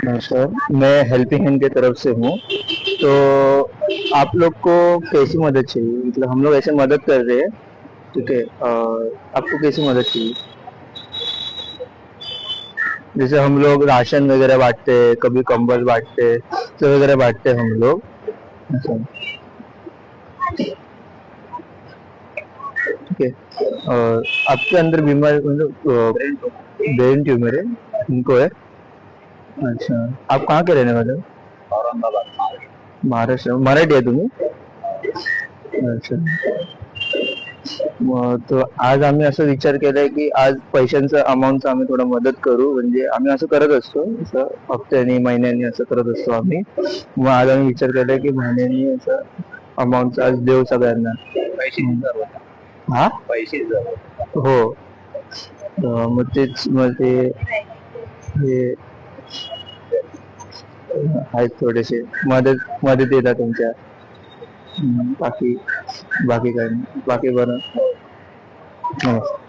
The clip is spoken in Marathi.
सर, मैं हेल्पिंग हैंड की तरफ से हूँ। तो आप लोग को कैसी मदद चाहिए? मतलब हम लोग ऐसे मदद कर रहे हैं, ठीक है। आपको कैसी मदद चाहिए? जैसे हम लोग राशन वगैरह बांटते हैं, कभी कंबल बांटते हैं, तो वगैरह बांटते हैं हम लोग। ऐसा, ठीक है। और आपके अंदर बीमारी मतलब ब्रेन ट्यूमर है, इनको है? अच्छा। आप कहाँ के रहने वाले हो? महाराष्ट्र, मराठी आहे तुम्ही? अच्छा. तर आज आम्ही असं विचार केलाय की आज पैशांचा अमाऊंटचा आम्ही थोडा मदत करू. म्हणजे आम्ही असं करत असतो, असं हप्त्यानी महिन्यानी असं करत असतो आम्ही. मग आज आम्ही विचार केलाय की महिन्यानी असं अमाऊंट आज देऊ सगळ्यांना. हा, हो. मग तेच, मग ते हे आहेत थोडेसे मदत मदत येतात तुमच्या. बाकी बाकी काय नाही, बाकी बरं. नमस्कार.